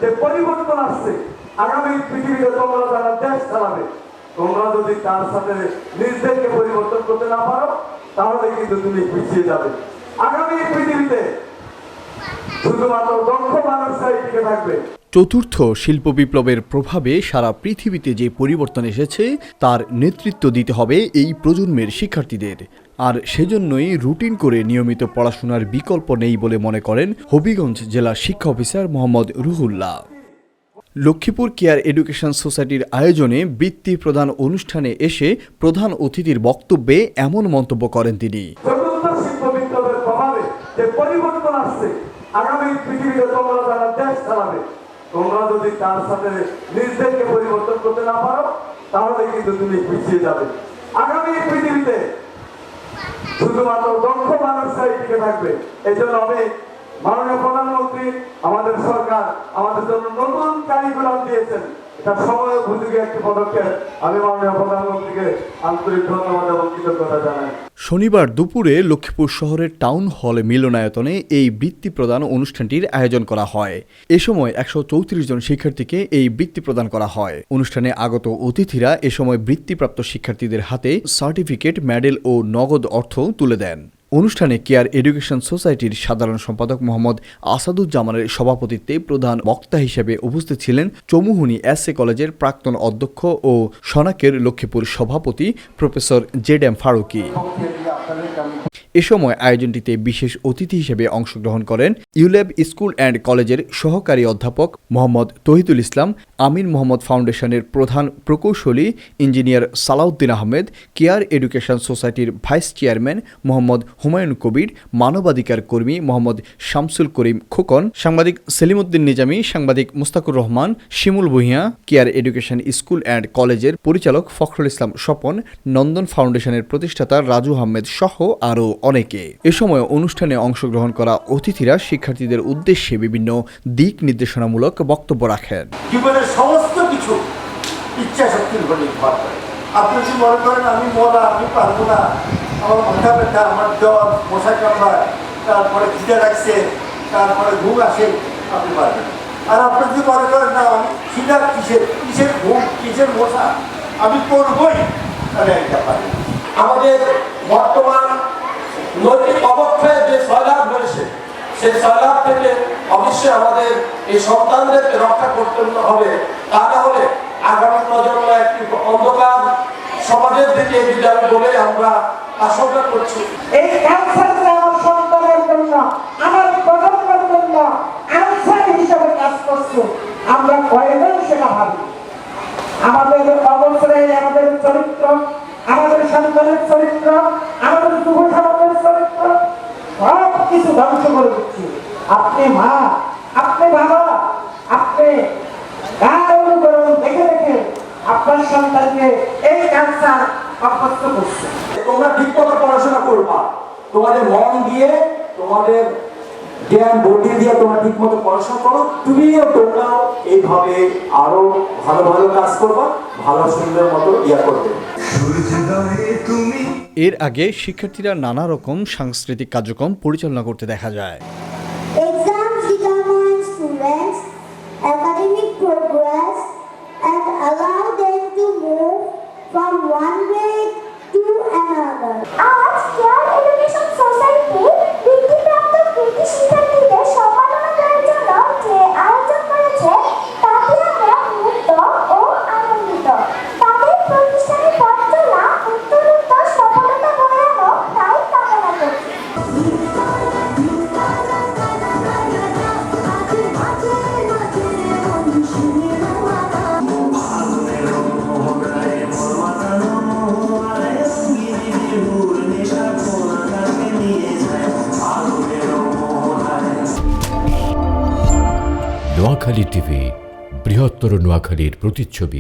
যে পরিবর্তন আসছে, আগামী পৃথিবীতে তোমরা যারা দেশ চালাবে, তোমরা যদি তার সাথে নিজেদেরকে পরিবর্তন করতে না পারো, তাহলে কিন্তু তুমি পিছিয়ে যাবে। আগামী পৃথিবীতে শুধুমাত্র দক্ষ মানুষরাই টিকে থাকবে। চতুর্থ শিল্প বিপ্লবের প্রভাবে সারা পৃথিবীতে যে পরিবর্তন এসেছে তার নেতৃত্ব দিতে হবে এই প্রজন্মের শিক্ষার্থীদের। আর সেজন্যই রুটিন করে নিয়মিত পড়াশোনার বিকল্প নেই বলে মনে করেন হবিগঞ্জ জেলা শিক্ষা officer Mohammad Ruhullah. Lakshmipur care education সোসাইটির আয়োজনে বৃত্তি প্রদান অনুষ্ঠানে এসে প্রধান অতিথির বক্তব্যে এমন মন্তব্য করেন তিনি। চতুর্থ শিল্প বিপ্লবের প্রভাবে যে পরিবর্তন আসছে, আগামী পৃথিবীতে তোমরা যারা দেশ চালাবে, তোমরা যদি তার সাথে নিজেদেরকে পরিবর্তন করতে না পারো, তাহলে কিন্তু তুমি পিছিয়ে যাবে। আগামী পৃথিবীতে শুধুমাত্র দক্ষ মানুষরাই টিকে থাকবে। এই জন্য আমি মাননীয় প্রধানমন্ত্রী, আমাদের সরকার আমাদের জন্য নতুন কারিকুলাম দিয়েছেন। এটা সময় উপযোগী একটি পদক্ষেপ। আমি মাননীয় প্রধানমন্ত্রীকে আন্তরিক ধন্যবাদ এবং কৃতজ্ঞতা জানাই। শনিবার দুপুরে লক্ষ্মীপুর শহরের টাউন হল মিলনায়তনে এই বৃত্তি প্রদান অনুষ্ঠানটির আয়োজন করা হয়। এ সময় 134 জন শিক্ষার্থীকে এই বৃত্তি প্রদান করা হয়। অনুষ্ঠানে আগত অতিথিরা এ সময় বৃত্তিপ্রাপ্ত শিক্ষার্থীদের হাতে সার্টিফিকেট, মেডেল ও নগদ অর্থ তুলে দেন। অনুষ্ঠানে কেয়ার এডুকেশন সোসাইটির সাধারণ সম্পাদক মোহাম্মদ আসাদুজ্জামানের সভাপতিত্বে প্রধান বক্তা হিসেবে উপস্থিত ছিলেন চমুহনী এসএ কলেজের প্রাক্তন অধ্যক্ষ ও সনাকের লক্ষ্মীপুর সভাপতি প্রফেসর জেড.এম. ফারুকী। এ সময় আয়োজনটিতে বিশেষ অতিথি হিসেবে অংশগ্রহণ করেন ইউল্যাব স্কুল অ্যান্ড কলেজের সহকারী অধ্যাপক মোহাম্মদ তহিদুল ইসলাম, আমিন মোহাম্মদ ফাউন্ডেশনের প্রধান প্রকৌশলী engineer Salauddin Ahmed, care education সোসাইটির ভাইস চেয়ারম্যান মোহাম্মদ হুমায়ুন কবির, মানবাধিকার কর্মী মোহাম্মদ শামসুল করিম খোকন, সাংবাদিক সেলিমউদ্দিন নিজামী, সাংবাদিক Mustakur Rahman, Shimul Bhuiyan, care education school and কলেজের পরিচালক ফখরুল ইসলাম স্বপন, নন্দন ফাউন্ডেশনের প্রতিষ্ঠাতা রাজু আহমেদ সহ আরও অনেকে। এ সময় অনুষ্ঠানে অংশগ্রহণ করা অতিথিরা শিক্ষার্থীদের উদ্দেশ্যে বিভিন্ন দিক নির্দেশনামূলক বক্তব্য রাখেন। জীবনের সমস্ত কিছু ইচ্ছা শক্তির উপর নির্ভর করে। আপনি যদি মনে করেন আমি মরা, আমি পারবো না, আমার মাথা ব্যথা, আমার জ্বর, মশা কামড়ায়, তারপরে খিদে লাগছে, তারপরে ঘুম আসে, আপনি পারবেন। আর আপনি যদি মনে করেন না আমি খিদা কিসের ঘুম, কিসের মশা, আমি করবই, তাহলে একটা পারবেন। আমাদের বর্তমান নৈতিক অবক্ষয় যে সয়লাভ হয়েছে, সেই সয়লাভ থেকে অবশ্যই আমাদের এই সন্তানদেরকে রক্ষা করতে হবে। তা না হলে আগামী প্রজন্ম একটি অন্ধকার সমাজের দিকে এগিয়ে যাবে বলে আমরা আশঙ্কা করছি। এই ক্যান্সার আমার সন্তানের জন্য, আমার প্রজন্মের জন্য ক্যান্সার হিসেবে কাজ করছে। আমরা কয়েকজন সেটা ভাবি। আমাদের অবসরে আমাদের চরিত্র, আমাদের সন্তানের চরিত্র, আমাদের যুব সমাজের চরিত্র সব কিছু ধ্বংস করে দিচ্ছি। আপনি মা, আপনি বাবা, আপনি দেখে দেখে আপনার সন্তানকে এই ক্যান্সার অভ্যস্ত করছে। তোমরা ঠিক মতো পড়াশোনা করবা, তোমাদের মন দিয়ে, তোমাদের জ্ঞান বুদ্ধি দিয়ে তোমরা ঠিক মতো পড়াশোনা করো। তোমরাও এইভাবে আরো ভালো ভালো কাজ করবা, ভালো সুন্দর মতো করবে। এর আগে শিক্ষার্থীরা নানা রকম সাংস্কৃতিক কার্যক্রম পরিচালনা করতে দেখা যায়। Exams determine students' academic progress and allow them to move from one grade to another. আজ কেয়ার এডুকেশন সোসাইটি বৃত্তিপ্রাপ্ত কৃতি শিক্ষার্থীদের সম্মাননা করার জন্য যে আয়োজন করেছে, তাতে আমরা মুগ্ধ ও আনন্দিত। তাদের প্রতিষ্ঠানের পথ চলা উত্তরোত্তর সফলতা বয়ে আনুক, তাই কামনা করছি। নোয়াখালী টিভি, বৃহত্তর নোয়াখালীর প্রতিচ্ছবি।